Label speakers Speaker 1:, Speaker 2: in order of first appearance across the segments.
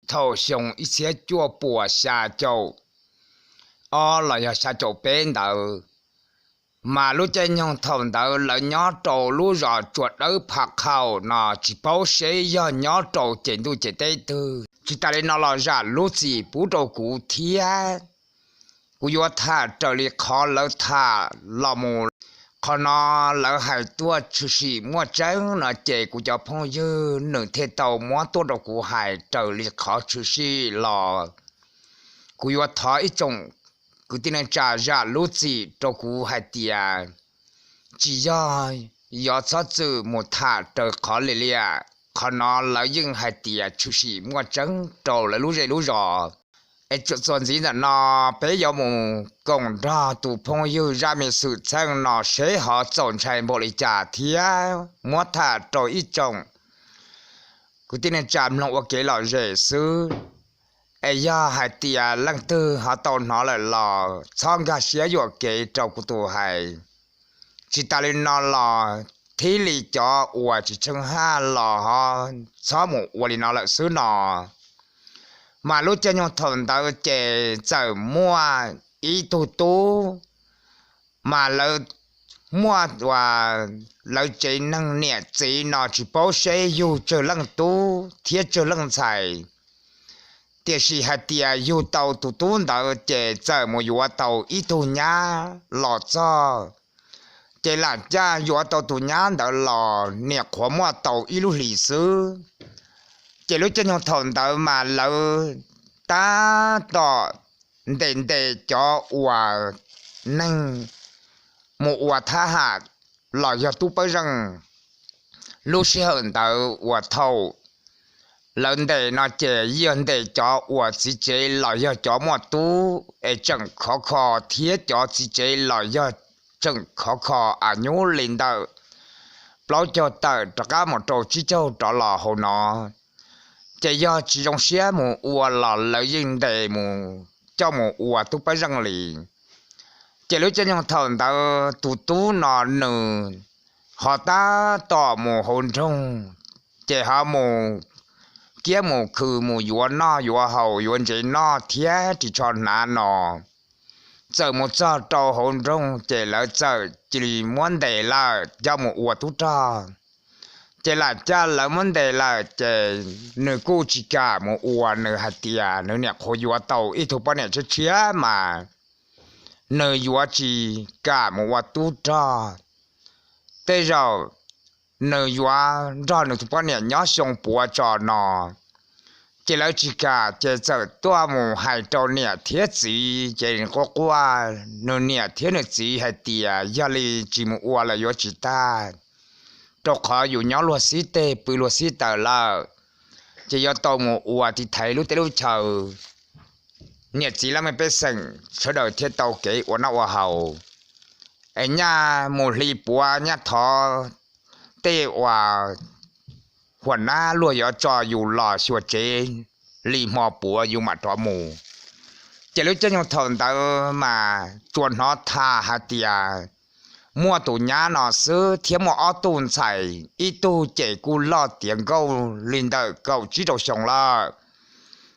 Speaker 1: thầu xong ít xe chua bùa xa châu là do xa châu bên đầu mà lúc trên nhau thầu đầu là nhỏ trâu lúc rõ chuột ở phạt khẩu nó chỉ bảo xe do nhỏ trâu trên đu trên tay tư chỉ ta lên nó là ra lúc gì bố trâu cụ thia cụ yo tha trở lại khó lỡ tha là một khó nó lỡ hai tua chú sĩ mua trắng nó chạy cụ cho phong dư nửa thế tàu mua tua đầu cụ hai trở lại khó chú sĩ là cụ yo tha ít trong cụ tin anh trả ra lúc gì cho cụ hai tia chỉ do cho chữ một thả trở khó lệ lệ khó nó lỡ dưng hai tia chú sĩ mua trắng trở lại lúc rõ ai chuyện chuyện gì là nó bây giờ mình còn ra tụ phong yêu ra mình sự chân nó sẽ họ chọn chạy bộ lý trả thía mua thả rồi ít chồng cứ tin anh chạm lòng ok là dễ sư ai giờ hai tia lăng tư họ tàu nó lại là xong ra sẽ vô cái trâu của tụ hai chỉ ta lên nó là thế lý cho ủa chỉ chân ha là họ xóa một ủa lý nó lại xứ nó mà lúc cho nhau thằng tao chạy chờ mua ý tu mà lỡ mua và lỡ chạy năng nhẹ chỉ nó chỉ bảo xe yêu chờ lăng tu thiết chờ lăng xài tiếc sĩ hạt tia yêu tàu tu tao chạy chờ một yêu tàu ý tu nhá lọt cho chạy là cha yêu tàu tu nhá đó là nhẹ khó mua tàu ý lúc lịch sử chỉ lúc trên nhau thằng tao mà lỡ ta tỏ đến để cho hòa năng một hòa tha hạt là do tu bây rằng lúc sẽ hơn tao hòa thầu lần để nó chế yên để cho hòa chỉ chế là do cho một tu ấy chẳng khó thiết cho chỉ chế là do chẳng khó nhú lên tao bao cho tao cả một trò chỉ cho trả là hồ nó chỉ do chỉ trong xe một ua là lợi dụng để một cho một ua tu phải răng lì chỉ lúc cho nhau thằng ta tu nó nửa họ ta tỏ một hồn trong chỉ họ một kia một khử một yuan nó yuan hậu yuan chỉ nó thiết chỉ cho nó giờ một giờ trâu hồn trong chỉ là giờ chỉ muốn để là cho một ua tu cho chỉ là cha là vấn đề là chỉ nửa cô chỉ cả một ua nửa hạt tia nửa nhạc hồ ua tàu ít thuộc bao nhiêu chứ chia mà nửa ua chỉ cả một ua tu cho thế rồi nửa ua ra nửa thuộc bao nhiêu nhỏ xong bùa cho nó chỉ là chỉ cả chỉ giờ toa một hai trâu nhẹ thiết gì chỉ có qua nửa nhẹ thiết nửa gì hạt tia giờ li chỉ một ua là ua chỉ ta trọc họอยู่nhỏ lúa xí tê bự lúa xí tờ là chỉ do tàu một ua thì thấy lúc tới lúc chờ nhiệt chỉ là mình biết sừng sau đó thiết tàu kế ua nó ua hậu ở nhà một ly bùa nhà thọ tê ua hoàn na lúa gió cho dù lò xua chế ly mò bùa dù mà trọ mù chỉ lúc cho nhau thằng ta mà chuồn nó tha hạt tia mua tủ nhà nó xứ thiếu một ô tùn xài ít tu chạy cu lo tiền câu linh đời câu chỉ đầu xong là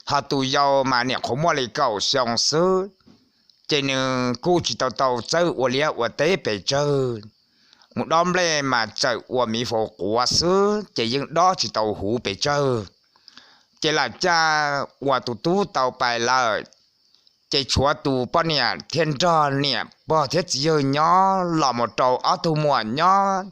Speaker 1: họ tụ giàu mà nè không mua lấy câu xong xứ chạy nè cu chỉ tàu chơi ở lia ở tế bể chơi một đom lên mà chơi ở mỹ phố của xứ chạy những đó chỉ tàu hủ bể chơi chạy là cha ở tụ tàu bài là chạy chúa tù bao nhiêu thiên cho nè bao thiết gì nhỏ là một trâu ở tù mùa nhỏ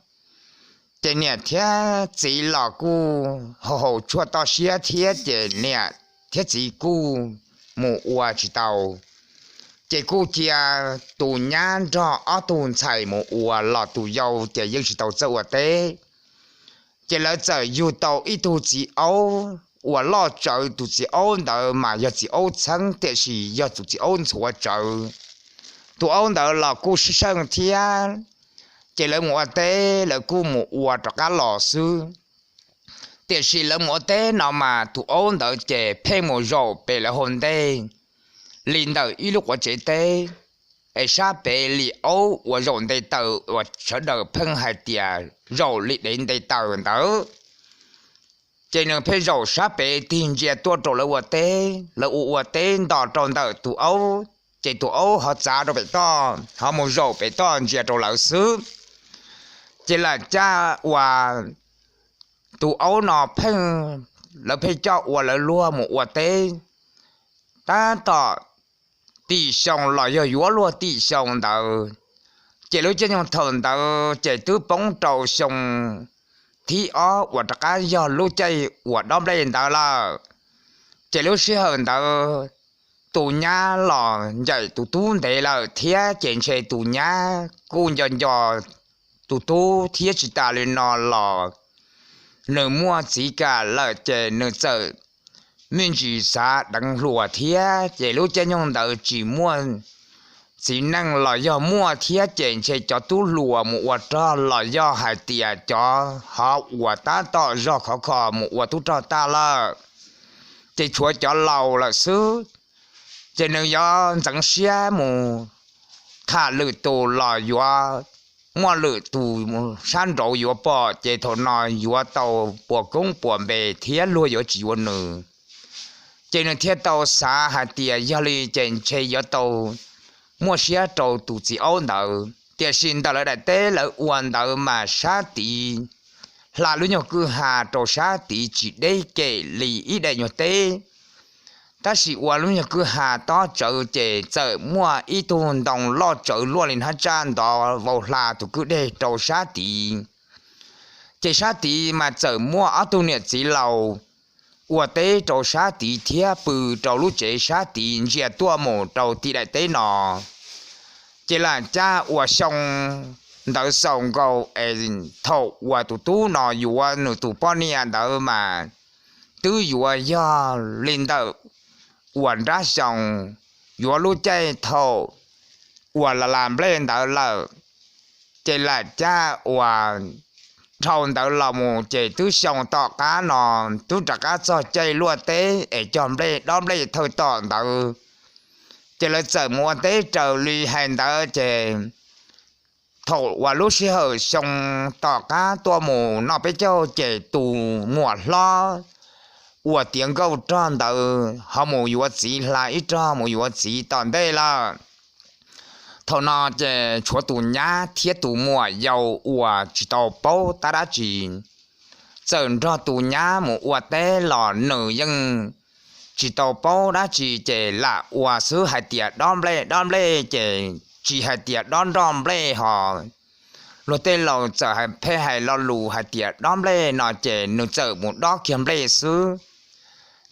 Speaker 1: chạy nè thiết chỉ là cu hồ chúa tao xía thiết chạy nè thiết chỉ cu mù ua chỉ tàu chạy cu chia tù nhá cho ở tù chạy mù ua là tù dâu chạy dân chỉ tàu dâu ở tế chạy là chạy dù tàu ít tù chỉ ấu我老找都是欧的嘛，要是欧城，但是要就是欧错找，都欧的了，故事上天，这了我的了故我这个老师，但是了我的那嘛都欧的这配木肉被了红的，领导一路我这的，哎啥被里欧我肉的到我吃到碰海点肉里领的到的。chỉ nên phải giàu sát bể tiền chia tua trâu là ua tế đỏ tròn đỡ tụ ấu chỉ tụ ấu họ trả đồ bể to họ một giàu bể to chia trâu lão xứ chỉ là cha và tụ ấu nó phải là phải cho ua là lúa một ua tế ta tỏ tỷ sông là do yếu lúa tỷ sông đỡ chỉ lúc trên những thằng đỡ chỉ tứ bóng trâu sông thì ở và tất cả do lúc chơi và đom lên đó là chỉ lúc xưa hơn đó tụ nhà là dạy tụ tu để là thiết trên xe tụ nhà cũng dần dò tụ tu thiết chỉ ta lên nó là nửa mua chỉ cả là chỉ nửa giờ mình chỉ xã đăng lúa thiết chỉ lúc trên những đó chỉ mua chỉ năng là do mua thiết trên xe cho tu lúa một vật cho là do hai tiền cho họ vật ta to do khó một vật tu cho ta là chỉ chúa cho lâu là xứ chỉ nếu do chẳng xe một thả lử tù là do mua lử tù san rổ do bỏ chỉ thổ nói do tàu bỏ công bỏ bề thiết luôn do chỉ vật nữa chỉ nếu thiết tàu xã hai tiền do li trên xe do tàu mua xe trâu tụ chỉ ấu nợ tiền xin tao lại đại tế là uốn nợ mà sát tỷ là lúc nhau cứ hà trâu sát tỷ chỉ để kể lì ít để nhau tế ta chỉ uốn lúc nhau cứ hà to chợ chè chợ mua ít tuần đồng lo chợ luôn lên hết tràn đó vào là tụ cứ để trâu sát tỷ chè sát tỷ mà chợ mua ở tu nhiệt chỉ lầu uốn tế trâu sát tỷ thiê bự trâu lúc chè sát tỷ chia tua một trâu tỷ đại tế nọ chỉ là cha uốn xong đỡ xong câu thầu uốn tụ tu nọ uốn nụ tụ bao nhiêu đỡ mà tứ uốn do lên đỡ uốn ra xong uốn lúc chơi thầu uốn là làm lên đỡ là chỉ là cha uốn thầu đỡ là một chỉ tứ xong tọ cá nọ tứ trả cá cho chơi luôn tế để chọn lên đom lên thôi tọ đỡ chỉ là chờ mua tế chờ lì hành đỡ chỉ thầu và lúc xưa xong tọ cá tua mù nó phải cho chỉ tù mùa lo và tiếng câu tròn đỡ họ mù yếu chỉ lại cho mù yếu chỉ tòn đây là thầu nó chỉ chúa tù nhá thiết tù mùa giàu và chỉ tàu bao ta đã chỉ giờ cho tù nhá mù và tế lò nữ dân chỉ tàu bao đã chỉ là và sứ hai tiệt đom lê chỉ hai tiệt đom lê họ rồi tên lò chờ hai phe hai lò lù hai tiệt đom lê nó chỉ nửa chờ một đó kiếm lê sứ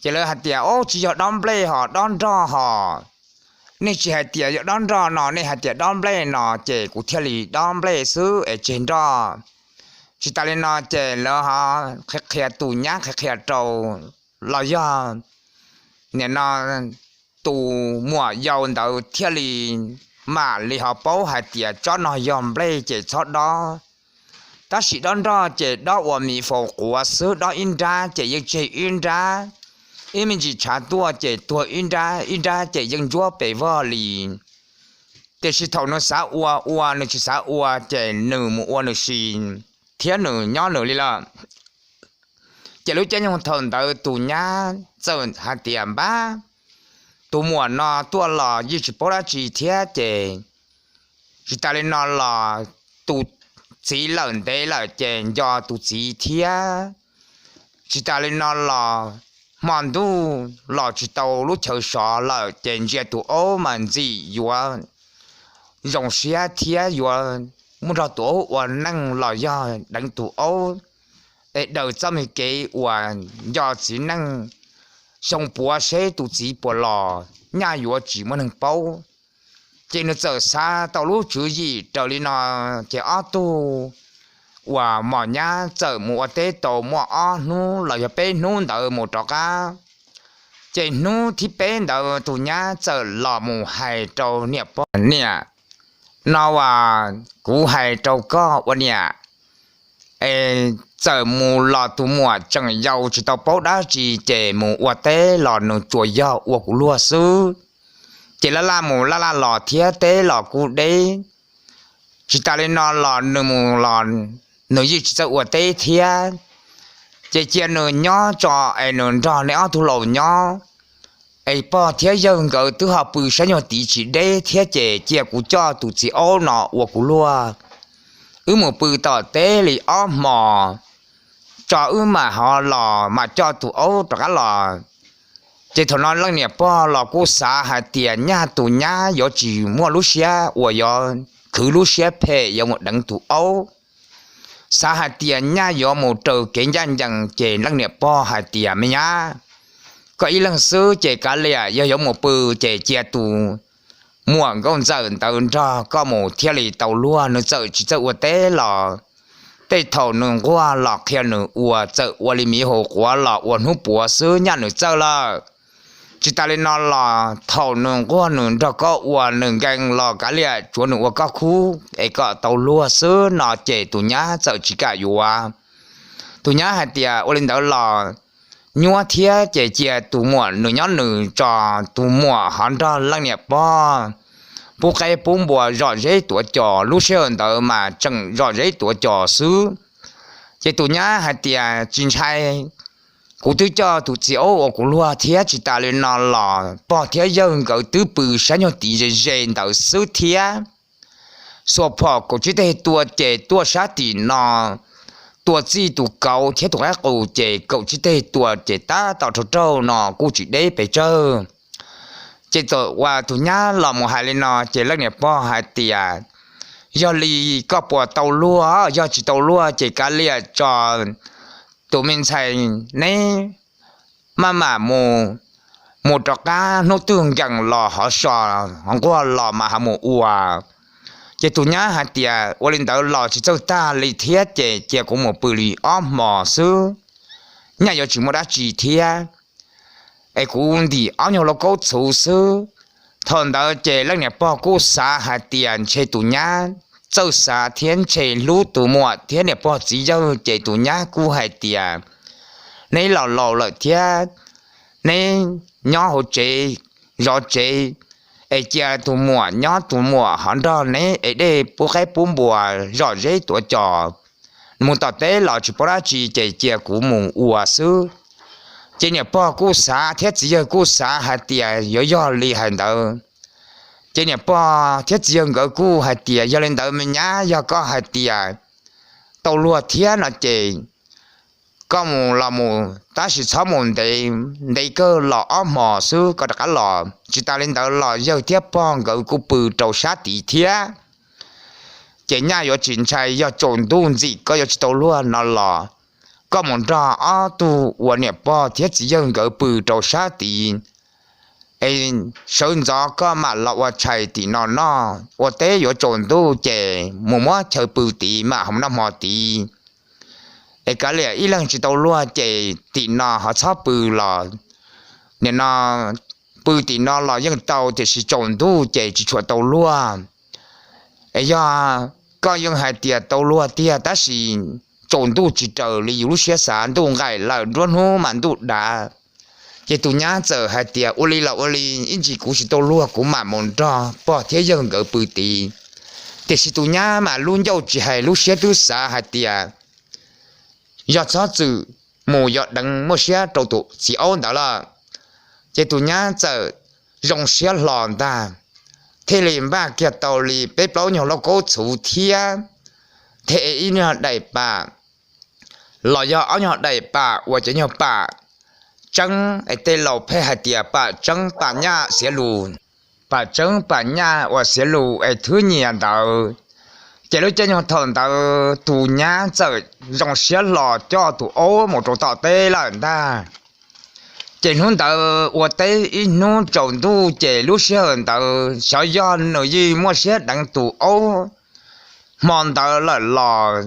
Speaker 1: chỉ là hai tiệt ô chỉ cho đom lê họ đom cho họ nên chỉ hai tiệt đom cho nó nên hai tiệt đom lê nó chỉ cụ thể là đom lê sứ ở trên đó chỉ ta lên nó chỉ là họ khẽ tù nhá khẽ trâu là do nên nó tù mùa giàu đầu thiết lý mà li họ bảo hai tiệt cho nó yom lê chỉ cho đó ta chỉ đón đó chỉ đó của mình phụ của sứ đó in ra chỉ in ra em mình chỉ trả tua chỉ tua in ra chỉ dân chúa bể vợ lì để chỉ thầu nó xã ua nó chỉ xã ua chỉ nửa một ua nửa xin thiết nửa nhỏ nửa li là chỉ lúc chơi nhung thần tới tù nhá giờ hai tiệm ba tù mùa nó tua lò như chỉ bảo là chỉ thiết chỉ ta lên nó là tù chỉ lần đấy là chèn do tù chỉ thiết chỉ ta lên nó là mòn tu lò chỉ tàu lúc chờ sọ là chèn chia tù ô màn gì vừa dùng xe thiết vừa muốn ra tù ô và năng lò do đánh tù ô để đầu cho mình cái và do chỉ năng xong bùa xe tụ chỉ bùa lò nhà yếu chỉ muốn hàng bao trên nó giờ xa tàu lúc chú gì trở lên nó chỉ ô tô và mỏ nhà giờ mua tế tàu mua ô nu là giờ bên nu đỡ một trò cá trên nu thì bên đỡ tụ nhà giờ lò mù hai trâu nè bò nè nó và cú hai trâu có bò nè giờ mù lò tụ mùa chẳng giàu chỉ tao bảo đã chỉ để mù qua tế lò nụ chuột giàu qua cú lúa sư chỉ là mù là lò thiết tế lò cú đấy chỉ ta lên nó lò nụ mù lò nụ gì chỉ tao qua tế thiết chế chia nửa nhỏ cho ai nửa cho nẻo thu lầu nhỏ ai bỏ thế dân cái thứ họ bự sáng nhau tí chỉ để thế chế chia của cho tụi chị ô nọ của của lúa một bự tỏ tế li óm mò cho mà họ lò mà cho tụi ô cho cả lò chế thằng nó lăng nhẹ bỏ lò của xã hay tiền nhà tụi nhà có chỉ mua lúa xe và có cứ lúa xe phê có một đằng tụi ô xã hay tiền nhà có một trâu kiến dân rằng chế lăng nhẹ bỏ hay tiền mấy nhá có ý lăng sư chế cả lẻ có một bự chế chia tụi mua con dần tàu cho có một thiết lý tàu lúa nó chợ chỉ chợ tế lò tây thầu nương qua lọ kia nương ua chợ ua li mi hồ qua lọ ua nút bùa sứ nhà nương chợ là chỉ ta lên nó lọ thầu nương qua nương cho có ua nương găng lọ cả lìa chúa nương ua có khu ấy có tàu lúa sứ nó chế tụ nhá chợ chỉ cả ua tụ nhá hai tia ua lên đó lọ nhua thiết chế chế tụ mua nương nhá nương cho tụ mua hắn cho lăng nhẹ bo bố cái bún bùa rõ rễ tuổi trò lúc sơn đó mà chẳng rõ rễ tuổi trò xứ chế tụi nhá hai tia chín trai cụ tư cho tụi chị ô của lúa thế chỉ ta lên nó lò bỏ thế dân cỡ tứ bự sáng nhau tí rề rề đó xứ thế số phò của chị đây tua chế tua sát tí nó tua gì tụi cậu thế tụi các cụ chế cậu chị đây tua chế ta tạo cho trâu nó cụ chị đây phải chơi chế tổ qua tụi nhá lò một hai lên nó chế lắc nhẹ po hai tia do li có bỏ tàu lúa do chỉ tàu lúa chế cá lìa cho tụi mình xài này mà một trò cá nó tương rằng lò họ sò không có lò mà họ một ua chế tụi nhá hai tia qua lên tàu lò chỉ cho ta li thiết chế cũng một bự li óm mò xứ nhà giờ chỉ một đã chỉ thiết ai cũng đi áo nhau nó có chủ sư thằng đó chế lăng nhẹ bỏ cố xã hạt tiền chế tụ nhá châu xã thiên chế lú tụ mùa thiên nhẹ bỏ chỉ cho chế tụ nhá cố hạt tiền này lò lợi thiên này nhỏ hồ chế rõ chế ai chế tụ mùa nhỏ tụ mùa hắn đó này ai đây bố cái bún bùa rõ rễ tuổi trò muốn tao tế lò chỉ bỏ ra chỉ chế của mùng ua sư chế nhà bỏ cú xã thiết chỉ giờ cú xã hạt tiền do li hành đó chế nhà bỏ thiết chỉ giờ cái cú hạt tiền do lên đó mình nhá do có hạt tiền tàu lúa thiết nó chế có một là một ta chỉ sáu một để cơ lò mò xứ có cả lò chỉ ta lên đó lò giờ thiết bỏ cái cú bự trâu sát tí thiết chế nhà có chuyện chạy do trộn đun gì có do tàu lúa nó lò có một trò ở tu quan niệm bỏ thiết chỉ dân cái bự trâu sát tí ấy sơn gió có mà lọ chạy tí nó ở tế có trộn tu chè mua chơi bự tí mà không nằm mò tí ấy cái này ít lần chỉ tàu lúa chè tí nó họ sắp bự lò nên nó bự tí nó là dân tàu thì chỉ trộn tu chè chỉ chuột tàu lúa ấy do có dân hai tiệt tàu lúa tiệt ta chỉ trộn tu chỉ chờ li lúc xe sản tu ngày là luôn hô mặn tu đã cái tu nhá chờ hai tia uli là uli in chỉ cú chỉ tàu lúa cú mà mòn cho bỏ thế dân gỡ bự tì thì chỉ tu nhá mà luôn dâu chỉ hai lúc xe tu xả hai tia do cho chữ mù do đằng mua xe trâu tụ chỉ ôn đó là cái tu nhá chờ rong xe lòn ta thế liền ba kia tàu li bếp lâu nhiều nó có chủ thia thế ý nhau đầy bà lò do áo nhau đầy bà và cho nhau bà trắng ấy tên lầu phê hạt tiệp bà trắng bà nha sẽ lù bà trắng bà nha và sẽ lù ấy thứ nhiều đó chỉ lúc cho nhau thằng đó tụ nhá giờ dòng xe lò cho tụ ố một chỗ tọt tê là người ta chỉ muốn đó và tê ít nó trộn tu chỉ lúc xe người ta sợ do nội gì mua xe đặng tụ ố mòn đó là lò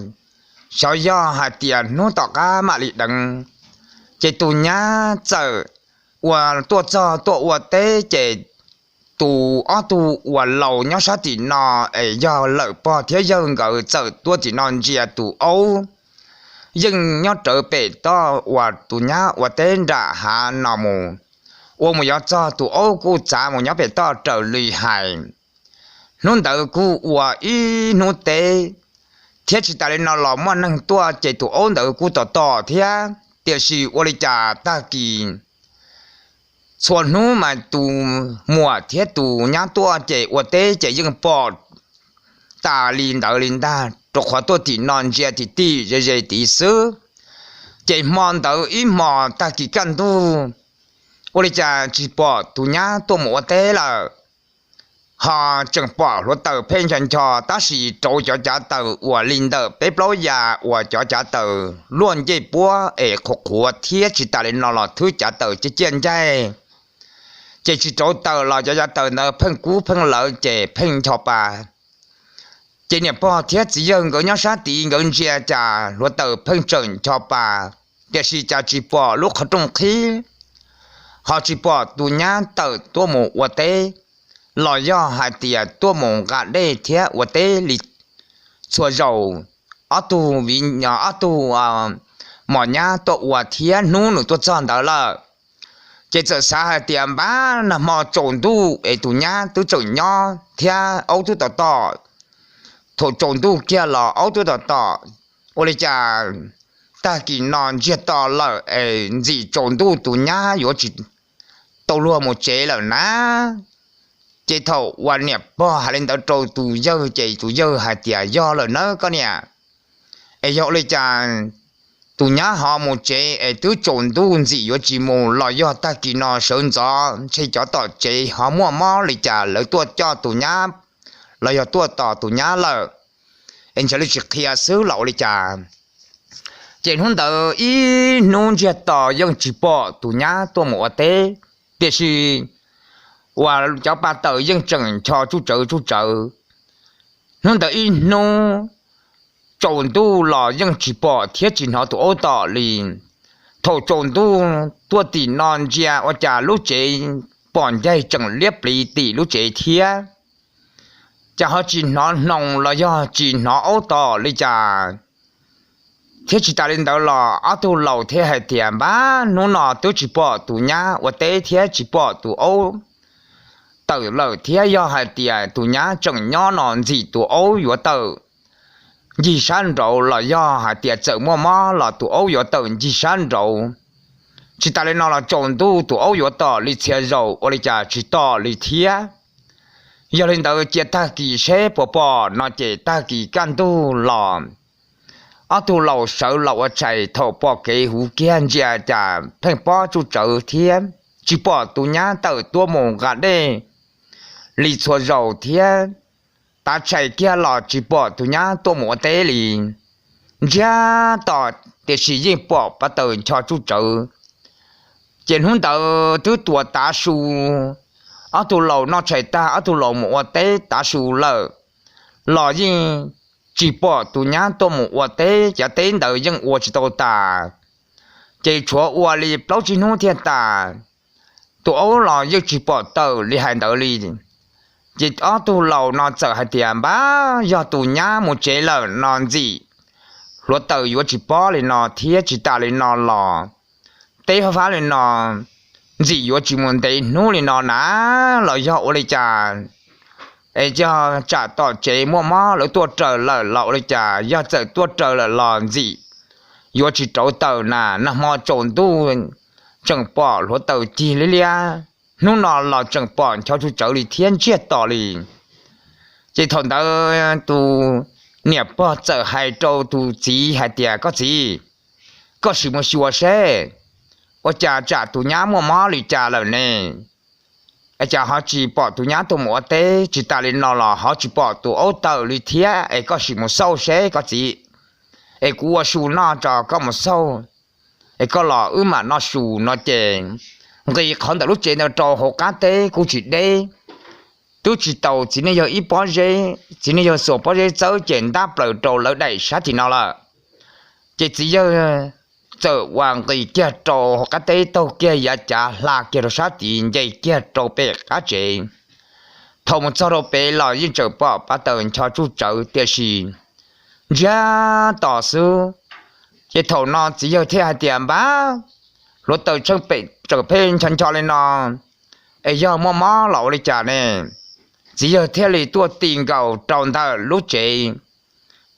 Speaker 1: sợ do hạt tiền nó tọt cá mà lì đằng chỉ tụ nhá giờ và tua cho tua và tế chỉ tụ ở tụ và lầu nhá sát thì nó ấy do lợi bỏ thế dân gỡ giờ tua chỉ non chia tụ âu nhưng nhá trở về to và tụ nhá và tế đã hạ nọ mù và một nhá cho tụ âu cô trả một nhá về to trở lì hài nôn đỡ cô và ý nô tế thế chỉ ta lên nó lò mà năng tua chỉ tụ âu đỡ cô to to thế แต่สิวริจาตากีส่วนนู้มาตูมัวเทียตูญาตัวเจอวเตเจยังปอดตาลินดาลินดาตกขวตัวที่นอนเจที่ตีเจเจที่ซื้อเจมอนดาอีมอตากีกันตูวริจาจีปอดตูญาตัวมัวเตละhọ chẳng bỏ lúa tờ phên chân cho ta sĩ trâu cho trả tờ của linh tờ bếp lối già của cho trả tờ luôn dây búa ế khổ khổ thiết chỉ ta lên nó là thứ trả tờ chỉ chiên chay chỉ trâu tờ là cho trả tờ nó phên cú phên lỡ chỉ phên cho bà chỉ nhập bỏ thiết chỉ dân có nhau sát tí ngân chia trả lúa tờ phên trần cho bà để sĩ trả chỉ bỏ lúc họ trong khí họ chỉ bỏ tù nhá tờ tua mù của tế lò do hai tia tua mông gà đê thía của tế lịch xua dầu ở tu vì nhỏ ở tu mỏ nhá tua của thía nú nụ tua chọn đó là chỉ sợ xa hai tia bá là mỏ trộn tu ấy tu nhá tu trộn nhỏ thía ấu tu tỏ thổ trộn tu kia là ấu tu tỏ ôi cha ta kỳ non chia tỏ là gì trộn tu nhá yếu chỉ tàu lúa một chế là ná chế thầu quan niệm bỏ hai lên tàu trâu tù dơ chế tù dơ hai tia do là nó có nè ấy do lấy cha tù nhá họ một chế ấy tứ trộn tu gì yếu chỉ một là do ta kỳ nó sơn gió chế cho tỏ chế họ mua mò lấy cha lấy tua cho tù nhá là do tua tỏ tù nhá là anh sẽ lấy chỉ kia xứ lậu lấy cha chế hôm đó ý nôn chế tỏ dân chỉ bỏ tù nhá tua một tế để gì và cháu ba tờ dân trần cho chú trợ nó đã in nó trộn tu là dân chỉ bỏ thiết chỉ họ tụ ô tỏ liền thầu trộn tu tua tỷ non chia và trả lúc chế bọn dây chẳng liếp lì tỷ lúc chế thiết chả họ chỉ nó nồng là do chỉ nó ô tỏ lý chả thiết chỉ ta lên đó là ở tu lầu thế hay tiền bá nó nọ tôi chỉ bỏ tụ nhá và tế thiết chỉ bỏ tụ ô tờ lờ thiết do hai tiền tụ nhá chẳng nhỏ nọn gì tụ ấu yếu tờ gì san rậu là do hai tiền chợ mua mò là tụ ấu yếu tờ gì san rậu chỉ ta lên nó là trộn tu tụ ấu yếu tờ li thiết rậu ở li chả chỉ tờ li thiết giờ lên tờ chỉ ta kỳ xe bỏ nó chỉ ta kỳ can tu lò ở tu lầu sợ lầu ở chạy thầu bỏ cái hú kia giờ chả thành bỏ chú trợ thiết chỉ bỏ tụ nhá tờ tua mồm gà đê lì xua dầu thiên ta chạy kia lò chỉ bỏ tụ nhá tô mỏ tế lì ra tỏ để sử dụng bỏ bắt đầu cho chú trợ trên hôm tờ thứ tua ta su ở tụ lầu nó chạy ta ở tụ lầu mỏ tế ta su lờ lò gì chỉ bỏ tụ nhá tô mỏ tế chả tế đời dân ua chỉ tàu ta chỉ chúa ua lì bao chỉ nô thiên ta tụ ấu lò dân chỉ bỏ tờ lì hành tờ lì chỉ ở tu lầu nó sợ hai tiền bá do tu nhá một chế lờ non gì luật tờ yếu chỉ bỏ lên nó thiết chỉ ta lên nó lò tế phá lên nó gì yếu chỉ muốn tế nô lên nó ná là do ô lê trà ấy cho trả tỏ chế mua mò lấy tua trở lờ lậu lê trà do sợ tua trở là lò gì yếu chỉ trâu tờ nà nằm mò trộn tu chẳng bỏ luật tờ chi lý lia nó nọ là chẳng bỏ cho chú trợ lý thiên chiết tỏ lý chỉ thằng đó tu nhập bỏ trợ hai trâu tu chỉ hai tia có gì có sự mà xua xe ở trả tu nhá mua mò lì trả lời nè ở trả họ chỉ bỏ tu nhá tu mua té chỉ ta lên nọ là họ chỉ bỏ tu ô tờ lý thiên ấy có sự mà sâu xe có gì ấy cua su nó cho có một sâu ấy có lò mà nó su nó chèn người còn đã lúc chơi nào trò hồ cá tê cũng chỉ đây tôi chỉ tàu chỉ nên giờ ít bỏ dây chỉ nên giờ sổ bỏ dây sớ chuyện đáp lời trò lỡ đầy sát thì nào là chỉ giờ chờ hoàng người kia trò hồ cá tê tàu kia giả trả là kia rồi sát thì dây kia trò bè cá chê thầu một sau đó bè là những chờ bỏ bắt đầu cho chú trợ tiền gì ra tỏ sư cái thầu nó chỉ giờ theo hai tiền bá lúc từ trong bị trở phên chân cho lên nó ấy giờ mua mò lẩu đi trả nè chỉ giờ theo lý tua tiền cầu tròn thờ lúc chị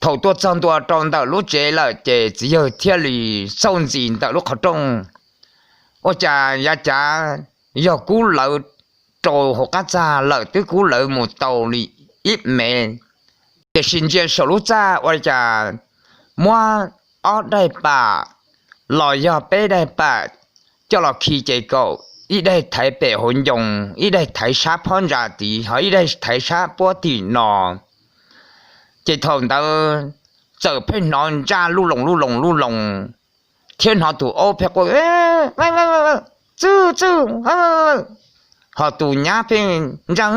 Speaker 1: thầu tua trong tua trong tờ lúc chế là chế chỉ有thiên lý sông gì tờ lúc họ trong ô cha ya cha do cú lợi trâu hoặc cá cha lợi tới cú lợi một tàu lì ít mẹ để xin chuyện số lúc cha ô cha mua ở đây bà lòi do bé đây bà cho là khi chế cậu ít đây thấy bể hồn dùng ít đây thấy sáp hơn ra tí hỏi ít đây thấy sáp bó tí nọ chế thằng tao giờ phải nói ra lu lồng thiên họ tụ ô phải coi chứ họ tụ nhá phải ra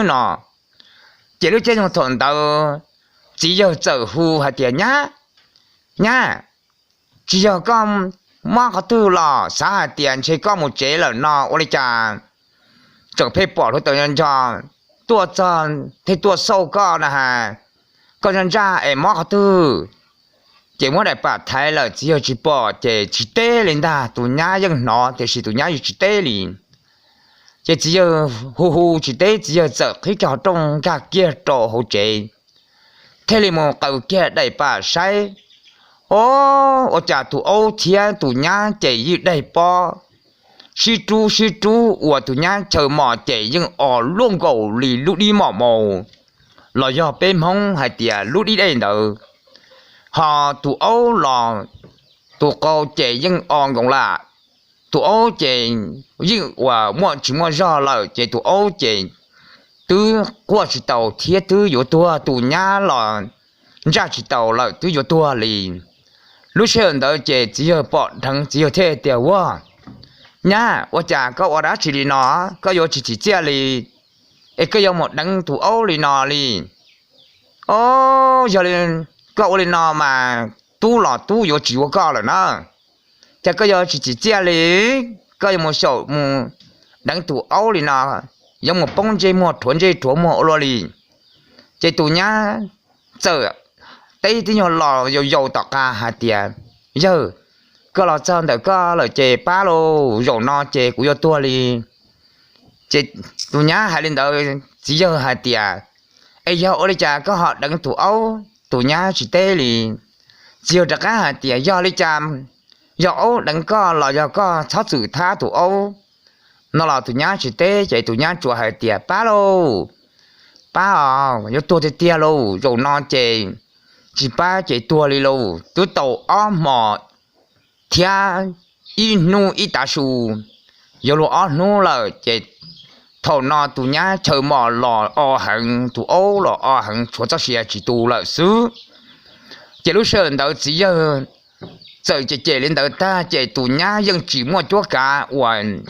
Speaker 1: nọ chế lúc trên thằng tao chỉ giờ giờ hù hạt tiền nhá chỉ giờ con mà có tư là xã hạt tiền chỉ có một chế là nọ ôi cha chẳng phải bỏ thôi tự nhiên cho tua chân thì tua sâu con nè ha con nhân ra em mà có tư chỉ muốn đại bác thái là chỉ có chỉ bỏ chỉ tê lên ta tụi nhá nhưng nó thì tụi nhá chỉ tê lên chỉ có hu chỉ tê chỉ có giờ khi cho trong các kia trò hỗ trợ thế là một cầu kia đại bác sai ô cha tụi ô thiên tụi nhá chỉ như đại bác sư chú của tụi nhá chờ mò chỉ nhưng ở luôn cầu lì lúc đi mò là do bên hông hay tiền lúc đi đây nữa họ tụi ô là tụi cô chỉ nhưng on cũng là tụi ô chỉ nhưng và mọi chuyện mọi do là chỉ tụi ô chỉ từ qua chỉ tàu thiết từ yếu tua tụi nhá là ra chỉ tàu là từ yếu tua liền lúc sau đó chỉ ở bọn thằng chỉ ở thế tiểu quá nhá我家个我打起哩喏个有起这里个有một đằng tụi ô li nọ li ô giờ li个我li nọ mà tu là tu有几个个了呢这个有起这里个有một số một đằng tụi ô li nọ有một bông dây một thuần dây chúa một lo li dây tụi nhá giờ đây thì nhiều lò dầu tọt ca hạt tiền giờ có lò chân được có lời chè ba lô rồi no chè của tôi đi chè tụi nhá hai lên đời chỉ giờ hai tiền ấy giờ ở đây cha có họ đừng tụi ấu tụi nhá chỉ tê đi chiều được cá hai tiền do lấy chăm do ấu đừng có là do có tháo sự tha tụi ấu nó là tụi nhá chỉ tê chạy tụi nhá chùa hai tiền ba lô ba do tôi thì tiền lô rồi no chè chỉ ba chạy tua đi lô tôi tàu ôm mò thia in nu ít ta su giờ lo ăn nu là chỉ thầu nọ tụi nhá chờ mò lò o hận tụi ô lò o hận cho cho xe chỉ tụ là xứ chỉ lúc sơn đó chỉ giờ chỉ lên đó ta chỉ tụi nhá dân chỉ mua chúa cả hoàn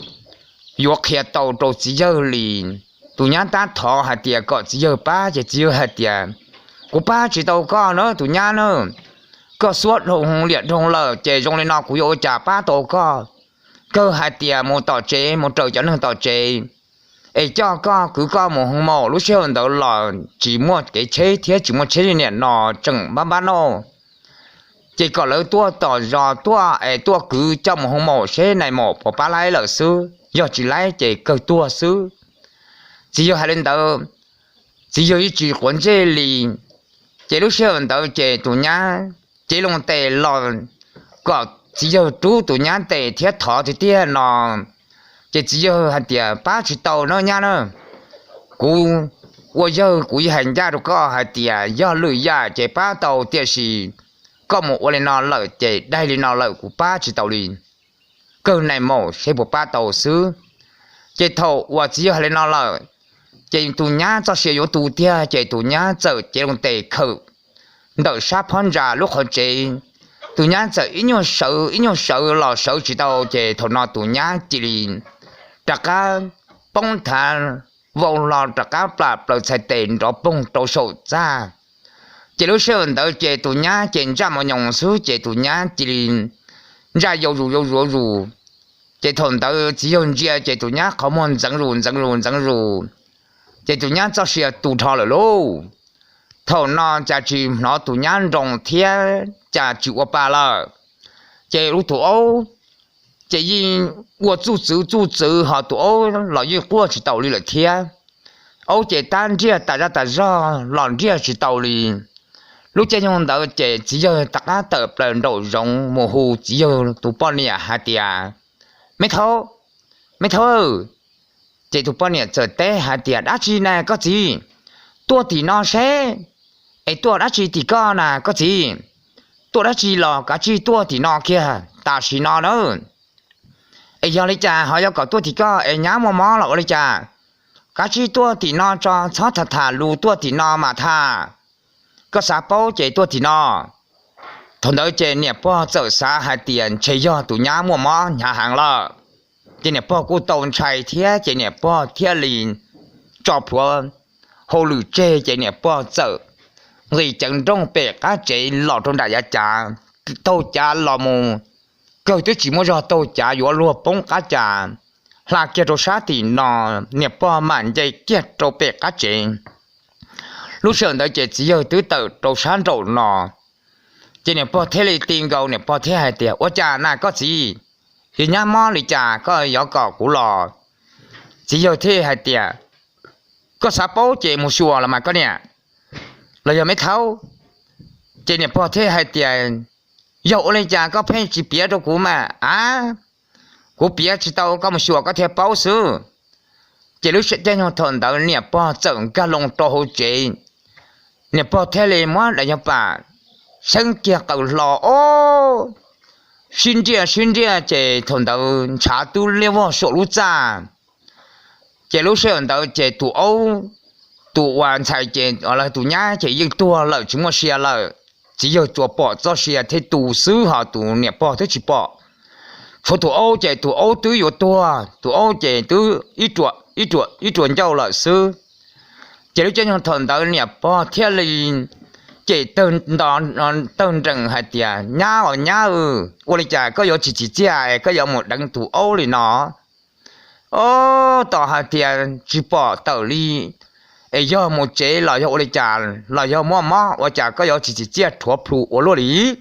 Speaker 1: yok kia tàu tàu chỉ giờ liền tụi nhá ta thọ hạt tiền có chỉ giờ ba chỉ giờ hạt tiền của ba chỉ tàu có nữa tụi nhá nữa có suốt hồng liệt hồng lở chế trong lên nó cũng có trả ba tổ có cơ hai tiền một tàu chế một trời cho nên tàu chế ấy cho có cứ có một hồng màu lúc sau đó là chỉ một cái chế thiết chỉ một chế này nó chẳng ba nó chỉ có lấy tua tàu giò tua ấy tua cứ cho một hồng màu chế này một bỏ ba lái lở xứ do chỉ lái chỉ cơ tua xứ chỉ có hai lên đó chỉ có chỉ cuốn chế liền chỉ lúc sau đó chỉ tụi nhá chỉ long tề lò có chỉ có chú tụi nhá tề thiết thọ thì tiền nó chỉ có hạt tiền ba chỉ tàu nó nhá nó cú giờ cú hành gia được có hạt tiền do lười gia chỉ ba tàu tiền gì có một lần nó lợi chỉ đây là nó lợi của ba chỉ tàu liền cơ này mổ sẽ bộ ba tàu xứ chỉ thầu và chỉ có lần nó lợi chỉ tụi nhá cho sử dụng tụi tiền chỉ tụi nhá giờ chỉ long tề khử đợi sắp hơn ra lúc họ chế tụi nhá sợ ít nhau sợ là sợ chỉ tao chế thằng nó tụi nhá chỉ liền tất cả bông thàn vòng lò tất cả bạc sai tiền đó bông trâu sầu ra chỉ lúc sau đợi chế tụi nhá chế ra một nhông số chế tụi nhá chỉ liền ra dầu rù chế thằng đó chỉ用chia chế tụi nhá không muốn dẫn rù chế tụi nhá cho xe tụ thọ rồi luôn thầu nó cha chỉ nó tụi nhá rồng thia cha chịu qua ba là chế lúc tụi ô chế gì qua chú chữ họ tụi ô là như qua chỉ tàu đi là thia ô chế tan chia tại ra lòn chia chỉ tàu đi lúc chơi nhung đỡ chơi chỉ giờ tất cả tập lần đầu rong mùa hù chỉ giờ tụ bọn nè hai tia mấy thâu chơi tụ bọn nè chờ té hai tia đã chi này có gì tua thì nó sẽ ấy tua đã chi thì có nè có gì tua đã chi lò cả chi tua thì nó kia ta chỉ nó nữa ấy giờ lấy cha họ giờ có tua thì có ấy nhá mò là lấy cha cả chi tua thì nó cho chó thật thà lù tua thì nó mà thà có xã bao chế tua thì nó thằng đó chế nè bao giờ xã hai tiền chế do tụi nhá mò nhà hàng là chế nè bao cô tồn chạy thế chế nè bao thế liền cho phù hồ lử chế nè bao giờ người chẳng trong bể cá chế lọt trong đại gia trà tàu trà lò mù câu tới chỉ muốn cho tàu trà vừa lùa bông cá trà là kia đồ sát thì nó nè bao màn dây kia trong bể cá chế lúc sớm tới chế chỉ giờ tứ tự đồ sát đồ nó chế nè bao thế này tiền gầu nè bao thế hai tiền ở trà này có gì thì nhá mò thì trà có gió cỏ củ lò chỉ giờ thế hai tiền có xã bố chế một xùa là mà có nè là giờ mới thấu trên này bao thế hai tiền dẫu lên cha có phải chỉ bía đâu cũ mà cũ bía chỉ tao có một số có thể bao xứ chỉ lúc sẽ cho nhau thằng đó nè bao整cái lồng to hồ chế nè bao thế này mà là nhau bà sinh kia cầu lò ô xin chia chỉ thằng đó trả tu liêu vào sổ lúa cha chỉ lúc sẽ thằng đó chỉ tụ ô tụ hoàn thành chế ở lại tụ nhá chế những tua lợi chúng mà xe lợi chỉ giờ tụ bỏ cho xe thế tụ xứ họ tụ nẹp bỏ thế chỉ bỏ cho tụ ô chế tụ ô tứ yếu tua tụ ô chế tứ ít chuột nhau lợi xứ chế lúc trên thằng đó nẹp bỏ thế liền chế tên rừng hạt tiền nhá ôi chả có yếu chỉ chia có yếu một đằng tụ ô liền nó ô tỏ hạt tiền chỉ bỏ tờ ly ấy giờ một chế là do lấy trả là do mò và trả có do chỉ chết thua phụ ở lối lý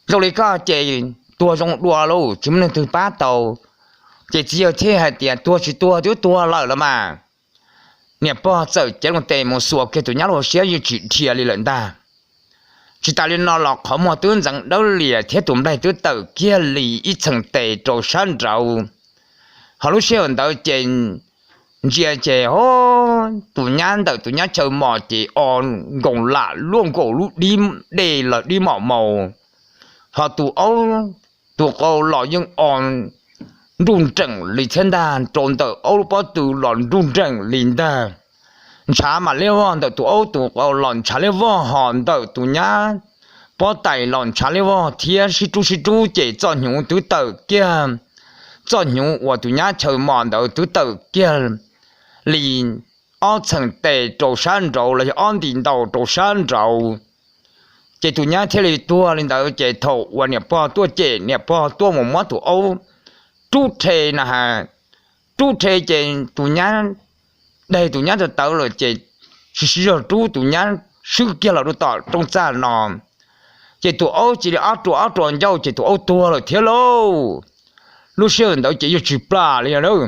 Speaker 1: rồi lấy có chế tua trong đua luôn chúng nên từ ba tàu chế chỉ thế hai tiền tua chỉ tua lợi là mà nè bao giờ chế một tề một số cái tụi nhá lo xé như chỉ thiệt li lận ta chỉ ta lên nó lọt khó mà tướng rằng đâu lìa thế tụi đây tụi tàu kia lì ít层tề trâu山rau họ lúc xưa đó trên chế tụi nhá chơi mò chỉ on gồng lạ luôn cổ lúc đi đề là đi mò họ tụi cô lò nhưng on run trần lì thiên đàn trốn tờ ô bao tụi lòn run trần lìn đà chả mà leo on tụi cô lòn chả leo hòn tụi nhá bao tay lòn chả leo thiên sĩ chú chế cho nhung tụi tờ kia cho nhung và tụi nhá chơi mò tụi tờ kia liền ở层地做山肉嚟安定到做山肉，这度伢睇嚟多领導這頭，我呢包多這呢包多冇乜度歐，主題呢哈，主題這度伢，đây度伢就到了這，是需要主度伢手機了都到中間咯，這度歐這裡阿轉jau這度歐多了貼咯，lúc xưa đó chỉ chụp pla liền đâu.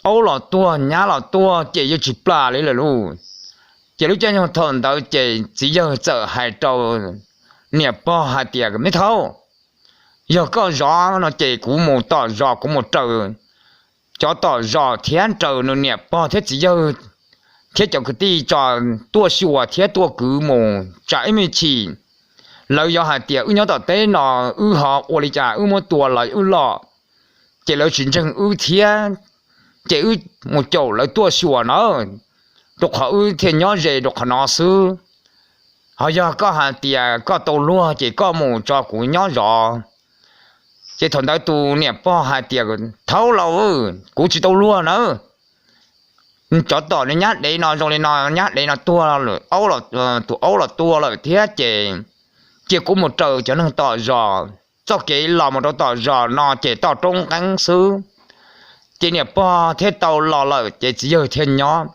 Speaker 1: Âu là tua nhá là tua chỉ chụp pla lấy là luôn chỉ lúc cho nhau thằng đó chỉ giờ sợ hai trâu nè po hai tiệc mới thâu giờ có gió nó chỉ cũng một tỏ gió cũng một trời cho tỏ gió thiên trời nó nè po thế chỉ giờ thế cho cái đi cho tua xua thế tua cứ một trái mới chỉ lời giờ hai tiệc nhau tỏ tế nó họ ôi cha một tua lại lọ chỉ lời chuyện chân thiên chỉ một chỗ lại tua xua nó đục họ thiên nhớ về đục họ nó xứ họ giờ có hàng tiề có tàu lúa chỉ có một cho cũng nhớ rõ chỉ thằng đó tu nè po hai tiề thấu lâu cũng chỉ tàu lúa nữa cho tao nó nhát để nó rồi nó nhát để nó tua rồi ấu là tua rồi thế chỉ cũng một trời cho nó tỏ rõ cho cái lò một đó tỏ rõ nó chỉ tỏ trong cánh xứ chỉ nè po thế tàu lò lại chỉ giờ thiên nhớ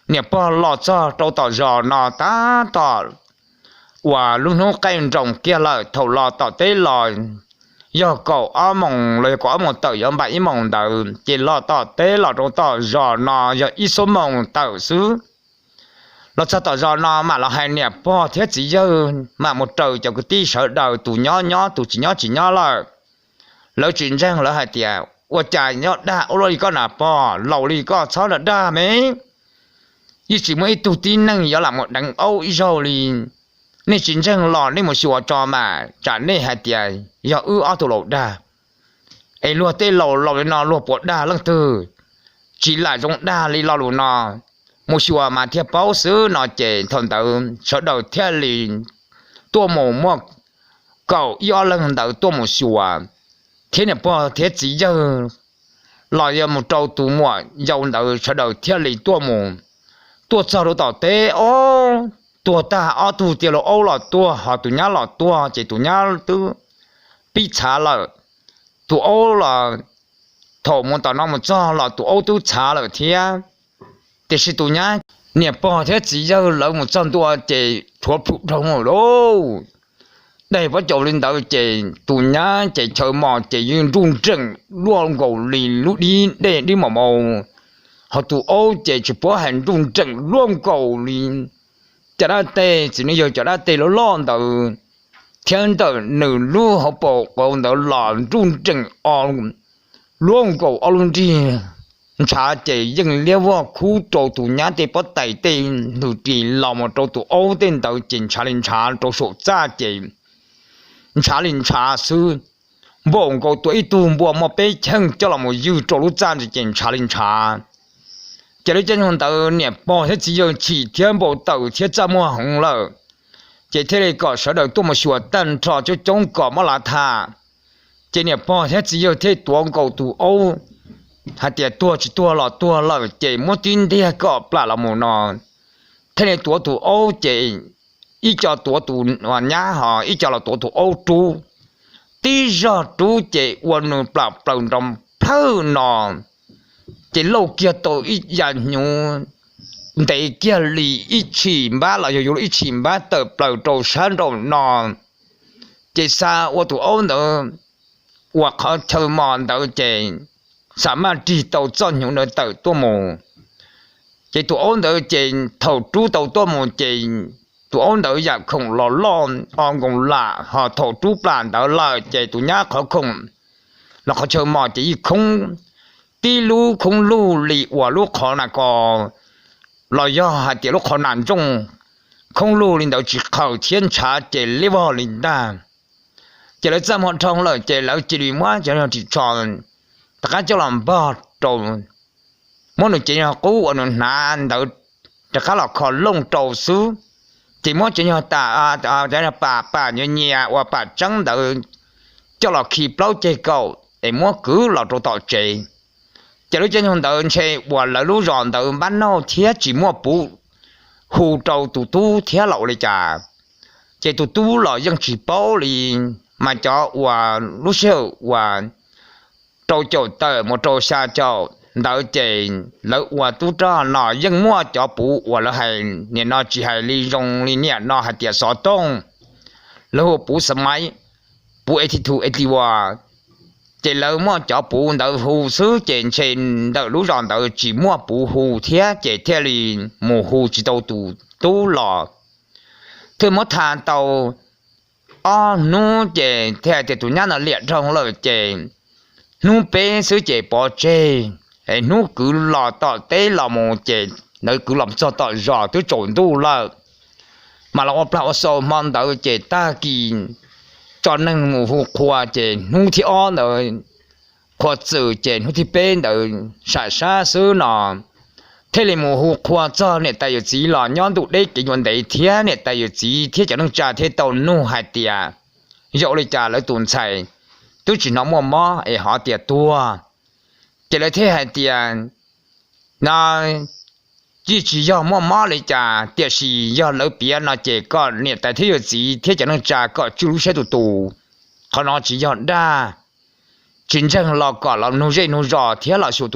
Speaker 1: nè po lò cho tàu tỏ rõ nó ta tỏ và lúc nó cây trồng kia lại thầu lò tỏ tế lò giờ cậu ở mong lời có một tờ giống bảy mong tờ chỉ lò tỏ tế lò trong tỏ rõ nó giờ ít số mong tờ xứ nó sao tỏ rõ nó mà nó hay nè bỏ thế chỉ giờ mà một trời cho cái tí sợ đầu tụ nhỏ tụ chỉ nhỏ là lỡ chuyện rằng lỡ hai tiệt ô chạy nhỏ đa ô rồi có nà bỏ lầu đi có sao là đa mấy ý chỉ mới tụ tin năng giờ làm một đằng âu ý rồi đi nên chuyện rằng lò nên một số trò mà trả nên hai tiệt giờ ở tụ lầu đa ấy lùa tê lầu lên nó lùa bột đa lăng từ chỉ là trong đa li lò lùa nó một số mà theo báo sứ nó chỉ thằng tự số đầu theo li tua một cậu do lần đầu tua một số thế này bao thế chỉ giờ lại giờ một trâu tụ mùa dầu đầu số đầu theo li tua sau đó tao té ô tua ta ở tụ tiêu là ô là tua họ tụ nhá là tua chỉ tụ nhá tụ bị trả là tụ ô là thổ một tao nó một cho là tụ ô tụ trả là thế thì sự tụ nhá nè bỏ thế chỉ giờ lỡ một trăm tua chỉ thuộc phụ thông rồi đây bắt đầu lên đầu chỉ tụ nhá chỉ chờ mò chỉ dùng rung trừng luôn gầu lì lúc đi để đi mò họ tụ ô chỉ bỏ hành rung trừng luôn gầu lì chả đã tê chỉ nên giờ chả đã tê nó lon đầu thiên tử nửa lu họ bỏ còn đầu lon rung trừng on luôn gầu on đi cha chỉ dừng liêu vào khu trâu tụ nhá thì bắt tay tên nụ chỉ làm một trâu tụ âu tên đầu chính cha linh cha trâu số cha chỉ cha linh cha sư bông cầu tuổi tụ bùa một bé chân cho là một dư trâu lú cha thì chính cha linh cha cái đấy chân hồn đầu nè bỏ hết chỉ chỉ thiên bộ đầu thiên cha mua hồng lợ chỉ thế này có sở đầu tụ một số tân trò cho chúng có mà là thà chỉ nè bỏ hết chỉ thế tuồng cầu tụ âu hạt tiệt tua lọ chỉ muốn tin thì có plà là một nọ thế này tua tụ ô chỉ ít cho tua tụ hoàn nhá họ ít cho là tua tụ ô tru tí giờ tru chỉ quan nụ plà trong phơi nọ chỉ lâu kia tôi ít dàn nhu để kia lì ít chỉ ba là dù ít chỉ ba tờ plà trâu sáng rồi nọ chỉ xa ô tụ ô nữa hoặc họ chơi mòn đâu chỉ sám mà chỉ tàu chọn những nơi tàu tua mù chỉ tụ ôn đỡ chỉ thầu chú tàu tua mù chỉ tụ ôn đỡ giặc không lo on cùng lạ họ thầu chú plan đỡ lời chỉ tụ nhá khó không là họ chơi mò chỉ không tí lu không lu lì quả lu khó là có lo do hạt chỉ lu khó nản trung không lu linh đỡ chỉ khẩu thiên trả chỉ lấy vào linh đa chỉ lấy trăm họ thông lời chỉ lấy chỉ đi mua chỉ là chỉ chọn tất cả cho làm bao trâu muốn được chỉ là cú ở nàn đỡ tất cả là khó lông trâu xứ chỉ muốn chỉ là ta chỉ là bà như nhà và bà trắng đỡ cho là khi bao chơi cầu để muốn cứ là trâu tọt chơi chỉ lúc trên đỡ chơi và là lúc giòn đỡ bán nó thiết chỉ mua bù hù trâu tụ thiết lậuเลยจ้าchỉ tụ là dân chỉ bao liền mà cho và lúc sau và trâu chỗ tờ một trâu xa chỗ đỡ chỉ lỡ qua tu cho nó dân mua cho bù và lỡ hay nên nó chỉ hay li dùng li nhẹ nó hay tiệt sọ tông lỡ bù sớm mấy bù 82 chỉ lỡ mua cho bù đỡ hù sứ trên đỡ lú ròn đỡ chỉ mua bù hù thế chỉ thế li mù hù chỉ tàu tu lò thôi mất thàn tàu nu chỉ thế thì tụi nhá nó liệt trong lỡ chỉ nu bé sứ chỉ bỏ chơi nu cứ lò tọt té lò mồ chỉ nơi cứ làm cho tọt giò tới trộn tu lợ mà là ông lão sầu mong đợi chỉ ta kỳ cho nên ngủ hụt khoa chỉ nu thì on rồi khoa chữ chỉ nu thì bên đợi xa xứ nọ thế là mù hụt khoa cho này tại chỉ là nhon tụ đấy cái vấn đề thế này tại chỉ thế cho nên trả thế tàu nu hai tia dẫu lấy trả lấy tuần chạy tôi chỉ nói mò họ tiệt tua chỉ là thế hai tiền na chỉ do mò lấy trả tiệt gì do lỡ bia nó chỉ có nè tại thế gì thế cho nên trả có chú sẽ tụ họ nói chỉ do đa chính chân là có là nuôi dây nuôi giò thế là số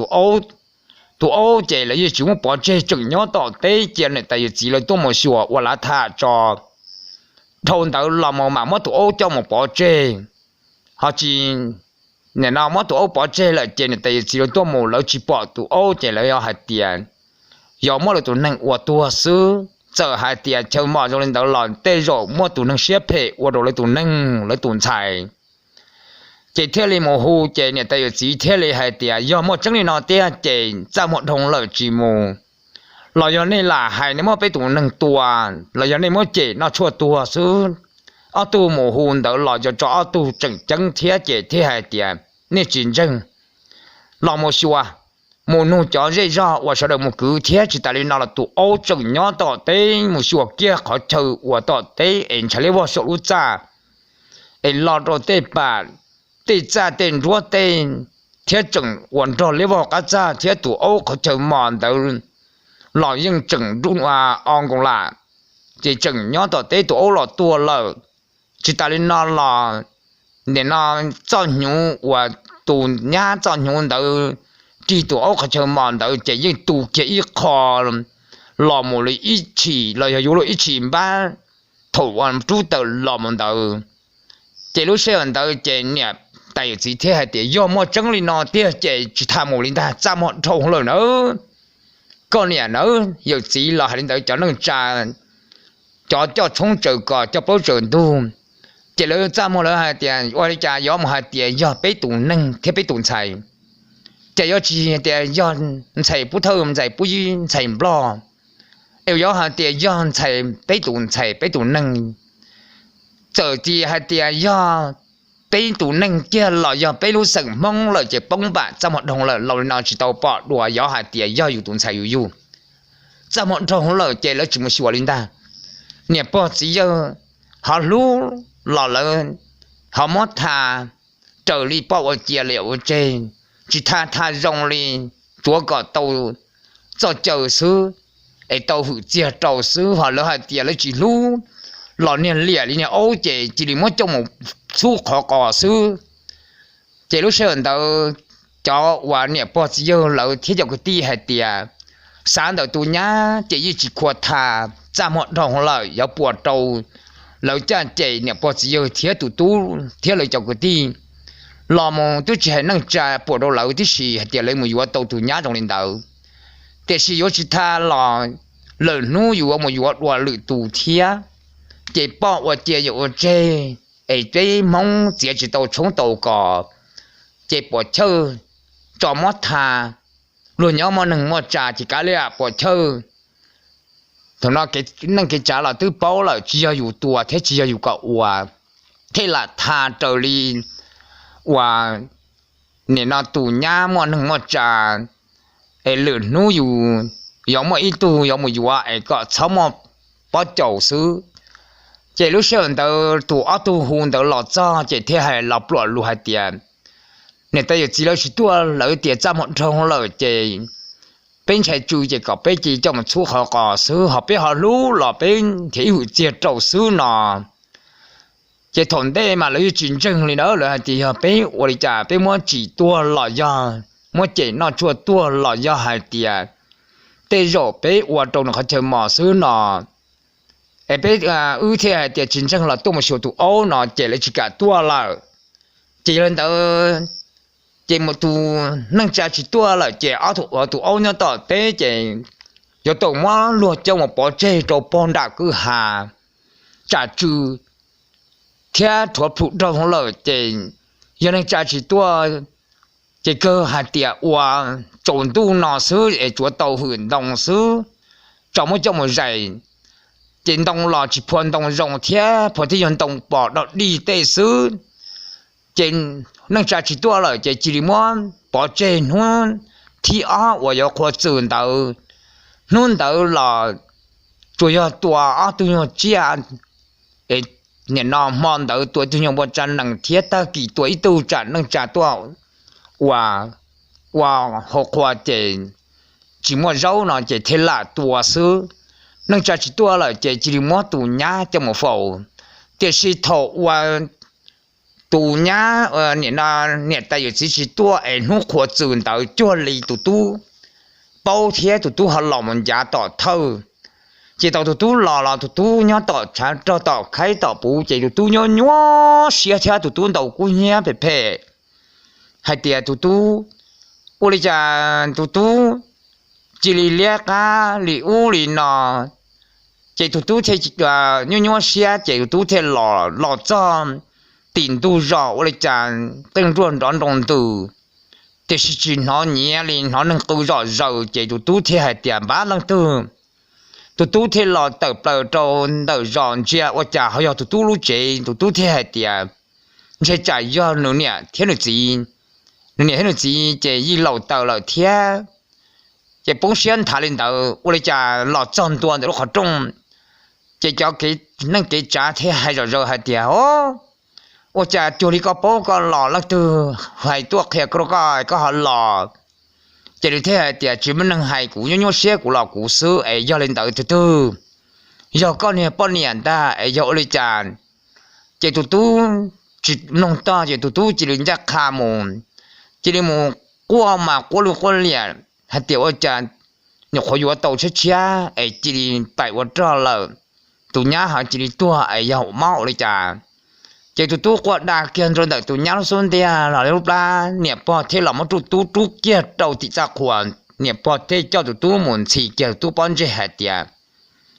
Speaker 1: tụ ô chỉ là như chúng bỏ chơi chừng nhớ tỏ tế chuyện này tại chỉ là tôi một số và là thà cho thôn tự làm mà mất tụ ô cho một bỏ chơi họ chỉ nè nào mất tụ ô bỏ chơi là chuyện này tại chỉ là tôi một lỡ chỉ bỏ tụ ô chỉ là do hạt tiền giờ mất là tụ năng của tua xứ giờ hai tia chơi mò rồi lên đầu lòn tê rồi mua tủ nâng xếp hệ qua đồ lấy tủ nâng lấy tủ xài chỉ thế li mồ hu chỉ này tay chỉ thế li hai tia do một trong những nó tia chỉ ra một thùng lợi chỉ mù là do này là hai nếu mà bị tủ nâng tua là do này mới chỉ nó chua tua xứ ở tu mồ hu đỡ là cho ở tu chân chân thế chỉ thế hai tia nên chính chân là một xua một nụ chó dây ra và sau đó một cứ thế chỉ tại nó là tụ ô chừng nhỏ tỏ tế một xua kia khó chờ và tỏ tế em trả lời vào số lúa cha em lo rồi tế bà tế cha tên rúa tên thế chừng hoàn rồi lấy vào cá cha thế tụ ô khó chờ mòn đâu lo nhưng chừng rung à on cũng là chỉ chừng nhỏ tỏ tế tụ ô là tua lợ chỉ tại nó là để nó cho nhung và tụ nhá cho nhung đâu chỉ tụ ốc cho mòn đâu chỉ những tụ kia ít khó lò một lấy ít chỉ là yếu rồi ít chỉ ba thủ ăn chú tờ lò một đâu chỉ lúc xe ăn đâu chỉ nhẹ tại chỉ thế hay để do một chân lên nó tiếc chỉ tham một linh ta ra một thùng rồi nữa con nhẹ nữa giờ chỉ là hai tới cho nó trà cho冲trời cò cho bố trời tu chỉ là ra một lần hai tiền qua đi trà gió một hai tiền do bế tụ nâng thế bế tụ xài chỉ có chỉ để do xài bút thơm xài bút xài bò yêu gió hai tiền do xài bế tụ nâng giờ chỉ hai tiền do bế tụ nâng kia là do bế lú sừng mong là chỉ bông bạc trong một đồng là lâu nào chỉ tàu bỏ đùa gió hai tiền do yêu tụ xài yêu trong một đồng là chỉ là chỉ một số linh ta nè bỏ chỉ do họ lú lò lớn họ mót thà trở đi bỏ vào chia liệu trên chỉ tha rong lên chúa có tàu cho chờ xứ ấy tàu hữu chia trầu xứ họ lỡ hai tiền lấy chỉ lú lò nè lìa đi nè ô chỉ đi mất trong một số khó cò xứ chỉ lúc sau tàu cho và nè bỏ chỉ do lỡ thiết cho cái ti hai tiền sáng đầu tu nhá chỉ quạt thà ra một đồng lợi giáo bùa trầu lỡ cha chạy nè bỏ chỉ do thiết tu thiết lời cho cái ti lò mong tôi chỉ hay năng trả bộ đồ lẩu tí xì tiền lấy một vụ tàu tu nhá trong lên đầu để xì yếu chỉ tha lò lợn nu vụ một vụ và lự tù thía chỉ bỏ và chỉ vụ chê ấy cái mong chỉ tàu chống tàu cò chỉ bỏ chơi cho mót thà luôn nhớ mà nâng mót trả chỉ cá lẹ bỏ chơi thằng nó cái năng cái trả là từ bao là chỉ vụ tua thế chỉ vụ cậu à thế là thà trở đi và nè nó tù nhá mà nâng mà trả ấy lợn nuอยู่giống mà ít tu giống màอยู่ấy có sáu mà bắt chậu xứ chỉ lúc sau tao tù ở tu hôn tao lọt ra chỉ thế hay lọt lọt lù hai tiền nè tao chỉ là chỉ tua lỡ tiền ra một thằng lỡ chỉ bên trái chui chỉ có bên chỉ cho một số họ có xứ họ bên họ lú lọt bên thì hữu chia trâu xứ nọ chỉ thôn đây mà lấy chiến tranh này đó là chỉ hợp bé ở đây trả bé mua chỉ tua lò do mua chỉ nó chua tua lò do hai tiền tê rồi bé ở trong nó chơi mò xứ nọ ấy bé ưu thế hai tiền chiến tranh là tua một số tụ ấu nọ chỉ lấy chỉ cả tua là chỉ lên đó chỉ một tụ nâng trả chỉ tua là chỉ ở tụ ấu nhau tỏ bé chỉ giờ tụ mua luôn cho một bó chơi trâu pon đã cứ hà trả trừ thế thuật phụ trong lời chỉ giờ này cha chỉ tua chỉ cơ hạt tiệt và trộn tu nọ xứ để chúa tàu hưởng đồng xứ trong một giày trên đồng lò chỉ phun đồng rồng thế phun thì dân đồng bỏ đọt đi tê xứ trên năng cha chỉ tua lời chỉ mua bỏ trên luôn thì và giờ khoa trường tàu luôn tàu là chủ yếu tua tu nhiều chia nè nó mòn đầu tuổi tu nhiều bọn chân năng thiết ta kỳ tuổi tu chân năng trả tuổi và học khoa chỉ mua rau nó chỉ thế là tuổi xứ năng trả chỉ tuổi là chỉ mua tu nhá cho một phẩu chỉ sĩ thọ và tu nhá nè ta giờ chỉ tuổi em học khoa trường đầu cho lý tu bao thế tu họ lòng mình giá tỏ thơ chỉ tao tụi lò tụi nhớ tao chả cho tao khai tao bù chỉ tụi nhớ xia xia tụi đầu cú nhé bể bể hai tia tụi u li cha tụi chỉ li liếc cá li u li nọ chạy tụt thế nhau xe chạy tụt thế lò cho tiền tu rõ ở đây chàng tên ruộng đón đồng từ thì chỉ nó nhẹ lên nó nâng tu rõ rồi chạy tụt thế hai tiền bá lăng tư tụt thế lò tập lờ tròn đỡ giòn chia ở chả họ tụt lúc chạy tụt thế hai tiền chạy chạy do nữa nè thế là gì nữa thế là gì chạy đi lầu tàu lầu thế chạy bóng xuyên thả lên tàu ở đây chả lò tròn tuần để nó khó trông chạy cho cái nâng cái trả thế hai rồi hai tiền ô ô chả chỗ đi có bố có lò lắc từ hai tuột kia có họ lò chạy đi thế hai tiền chỉ mới nâng hai củ nhau xe của lò củ sứ ấy do lên tàu từ từ do con này bao nhiêu ta ấy do lấy chàn chạy tụt chỉ nông ta chạy tụt chỉ lên chắc khá mồm chỉ lên mồm qua luôn qua liền hai tiền ô chàn nhiều khó vô tàu chết chia ấy chỉ bảyวันtrò lợ tụi nhá họ chỉ tua ấy do máu lấy chàn chạy tụt qua đa kiên rồi đợi tụi nhá nó xuống đây là lúc đó niệm bỏ thế là một tụt kia đầu thì ra khoản niệm bỏ thế cho tụt muốn chỉ kia tụt bán chơi hết tiền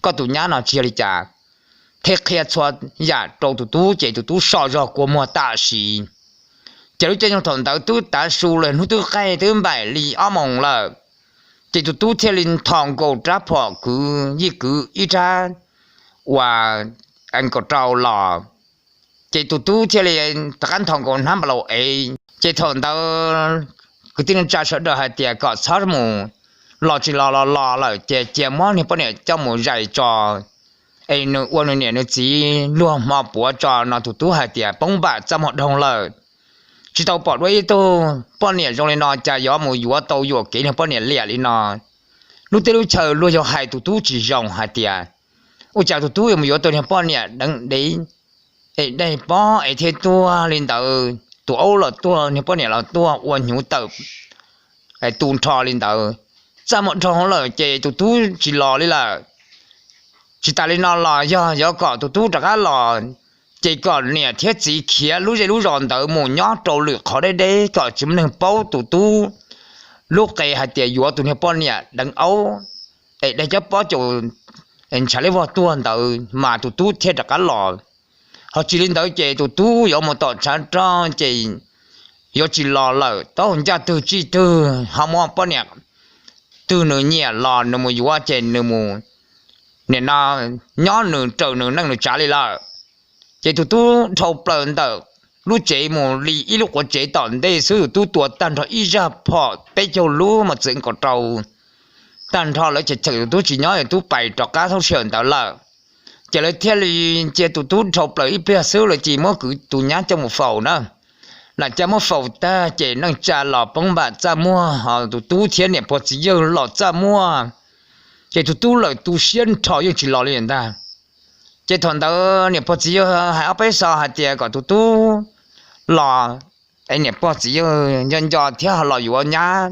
Speaker 1: có tụi nhá nó chia đi trả thế kia cho giả đầu tụt chạy tụt sợ rồi của mua tạ sĩ chạy lúc trên trong thôn tụt đã su lên hút tụt cái tụt bảy lì áo mỏng là chạy tụt theo lên thòng cổ tráp họ cứ ít ra và anh có trâu lò chạy tụt theo lên tất cả thòng cổ năm bao ấy chạy thôn tao cái tiếng trả sợ đời hai tiền có sáu mù lò chỉ lò là chạy món thì bao nhiêu trong một giải trò ấy nó uốn nè nó chỉ luôn mà bùa trò nó tụt hai tiền bông bạc trong hoạt động lời chỉ tàu bỏ đuôi tôi bao nhiêu trong này nó chạy gió mùi gió tàu gió kỹ nó bao nhiêu lẻ đi nó lúc tới lúc chờ luôn cho hai tụt chỉ dòng hai tiền ôi chả tụt mùi gió tôi thì bao nhiêu đằng đấy ấy đây bao ấy thế tua lên tàu tụi âu là tua thì bao nhiêu là tua uốn nhũ tàu ấy tuôn trò lên tàu ra một trò là chạy tụt chỉ lò đi là chỉ ta lên nó lò do cọ tụt trả cá lò chỉ còn nè thiết gì kia lúc ròn tàu mù nhót trâu lược khó đấy cọ chỉ mình bao tụt lúc cái hạt tiền dúa tụi nó bao nè đằng âu ấy đây cho bao chỗ anh trả lấy vào tuôn tàu mà tụt thiết trả cá lò họ chỉ lên tàu chạy tụt có một tọt sáng cho chạy có chỉ lò lợ tao không ra từ chi từ họ mua bao nè từ nửa nhẹ lò nửa mùi dúa chạy nửa mù nên nó nhó nửa trâu nửa năng nửa trả lại là chạy tụt thâu plern tờ lúc chạy mù lì ít lúc có chạy tòn đây sử dụng tua tan thọ ít ra phò bé châu lú mà dựng có trâu tan thọ lại chạy chạy tụt chỉ nhó tụt bảy trọ cá thâu sườn tờ là chạy lại theo lì chạy tụt thâu plern ít bé sử lại chỉ mới cứ tụt nhá trong một phẩu nữa là cho một phẩu ta chạy năng trả lò bông bạc ra mua họ tụt thiên niệm phật chỉ giờ lò ra mua chạy tụt lại tụt xuyên thọ nhưng chỉ lò liền ta chạy thằng đó niệm phật chỉ giờ hai bé sao hai tiền có tụt lò anh niệm phật chỉ giờ nhân do theo họ lòอยู่nhá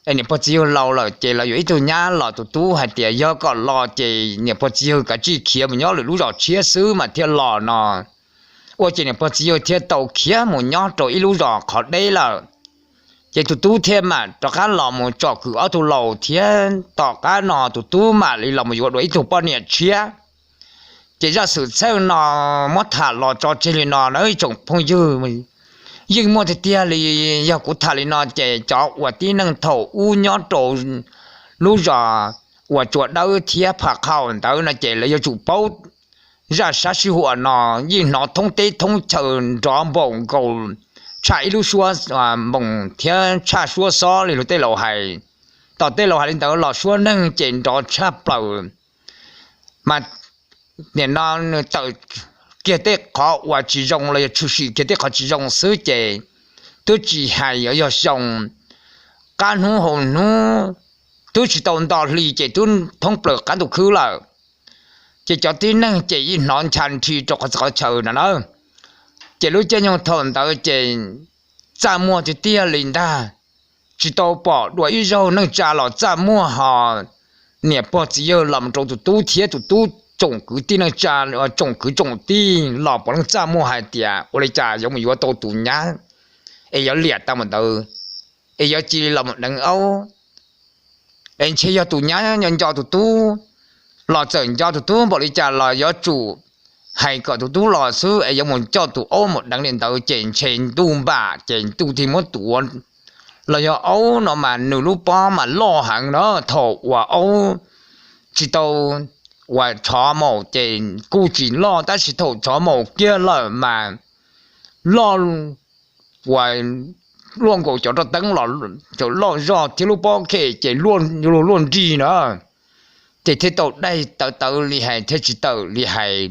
Speaker 1: anh niệm phật chỉ giờ lò là chạy làอยู่tụt nhá lò tụt hai tiền giờ có lò chạy niệm phật chỉ giờ cái chi kia mình nhớ là lúc đó chia sứ mà theo lò nó ôi chạy niệm phật chỉ giờ theo tàu kia mình nhớ rồi lúc đó khó đấy là chạy tụt thêm mà cho cá lò một trò cứ ở tụt lò thiên tỏ cá nọ tụt mà lấy lò một vụ đuổi tụt bao nhiêu chia chỉ ra sự sao nọ mất thả lò cho trên nọ nó trồng phong dư mình nhưng mà thì tia thì giờ cũng thả lên nọ chạy cho và tí năng thầu u nhót trổ lúc giờ và chuột đâu thia phạc khảo đâu là chạy lấy chủ bao ra sát sư hộ nọ nhưng nó thông tế thông chờ rõ bổng cầu chạy lúc xua bổng thia cha xua xó thì lúc tê lầu hải tao tê lầu hải lên tao lò xua nâng chạy rõ chắp bầu mà nên nó tự kia tết khó và chỉ dùng là chủ sĩ kia tết khó chỉ dùng sứ chế tôi chỉ hay ở dùng can hú hồn hú tôi chỉ tồn tại lì chế tôi thông bậc cán tục khứ là chế cho tin năng chế non chăn thì cho có chờ nó chế lúc trên nhau thôn tới chế ra mua thì tia linh ta chỉ tao bỏ đuổi rau năng trả lọ ra mua họ nè bỏ chỉ giờ làm trong tụt thiệt tụt trồng cứ tin là cha trồng cứ trồng tin lọ bỏ năng cha mua hai tiền, ở đây cha giống nhưว่า tôi tụi nhá, ấy giờ liệt ta mình từ, ấy giờ chỉ là một đằng Âu, ấy chỉ giờ tụi nhá nhân cho tụi tu, lò chừng cho tụi tú bỏ đi trả lò gió chủ hay có tụi tú lò xứ ấy giống một cho tụi ô một đằng điện tàu chèn chèn tu bà chèn tu thì mất tụi là do ô nó mà nửa lúc bao mà lo hàng đó thổ và ô chỉ tàu và chó màu chèn cu chỉ lo ta chỉ thổ chó màu kia là mà lo và luôn cổ chỗ đó tấn lò chỗ lo do thì lúc bao kể chỉ luôn gì nữa thì thế tàu đây tàu li hay thế chỉ tàu li hay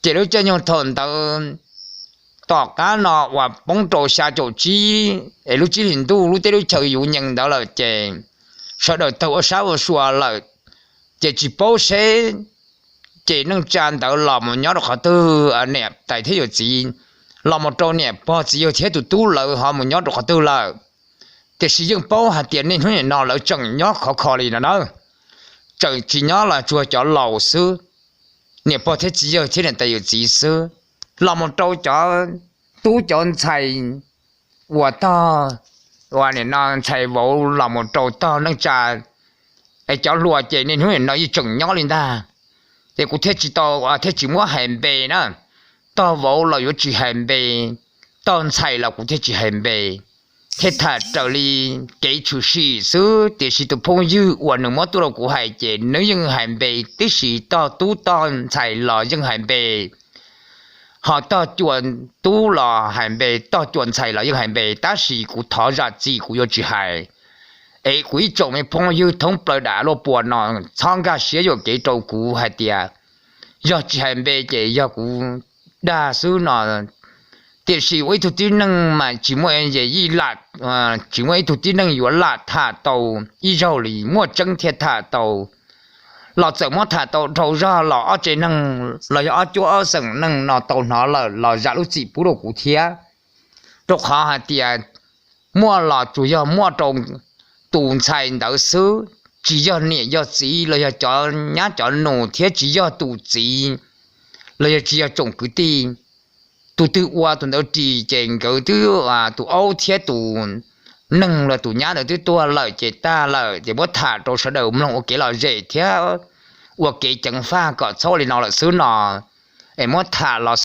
Speaker 1: chỉ lúc cho nhau thôn tàu tọt cá nọ và bóng trổ xa chỗ chi để lúc chi hình tu lúc tới lúc chờ dụ nhận đó là chỉ sau đó tàu ở sáu ở xua là chỉ bao xe chỉ nâng tràn tàu làm một nhớ được họ tư ở nẹp tại thế rồi gì làm một trâu nẹp bao chỉ có thế tụi tú lợi họ một nhớ được họ tư là thì sử dụng bao hạt tiền nên nó nọ lợi chẳng nhớ khó gì nữa chẳng chỉ nhớ là chùa cho lầu sư nẹp bao thế chỉ có thế này tại gì sư làm một trâu cho tú chọn xài và to và này nó xài bộ làm một trâu to nâng trà ai cho lùa chạy nên nó nói chừng nhó lên ta thì cũng thế chỉ to thế chỉ mua hàng bề nữa to vô là có chỉ hàng bề to xài là cũng thế chỉ hàng bề thế thật trở đi cái chủ sĩ xứ thì sĩ tụ phong dư và nửa mót tu là của hải chế nếu như hàng bề tí sĩ to tú to xài là dân hàng bề họ to chuẩn tú là hàng bề to chuẩn xài là dân hàng bề ta sĩ cũng thọ ra gì cũng có chỉ hải ấy quý trọng mấy phong dư thông bờ đã lo buồn nó tham gia sử dụng cái trâu cũ hay tiệt do chỉ hàng bề chế do cũng đa số nó thì sĩ với thủ tín năng mà chỉ mỗi cái gì là chỉ mỗi thủ tín năng yếu là thả tàu ý rau lì mua trăng thiệt thả tàu lọ sợ mua thả tàu thầu ra lọ ở trên năng lọ ở chỗ ở sừng năng nó tàu nó là lọ giả lúc chỉ bù đồ cụ thiệt đồ khó hạt tiệt mua lọ chủ yếu mua trồng tồn tại đạo sư chỉ do nhẹ do gì là cho nhá cho nổ thiết chỉ do tụ gì là chỉ do trồng cứ đi tụ tự qua tụ đâu chỉ chèn cái thứ tụ âu thiết tụ nâng là tụ nhá được thứ tua lợi chỉ ta lợi chỉ bớt thả đồ sau đầu mình ok là dễ thiết ok chẳng pha có sau thì nó là xứ nó em mất thả là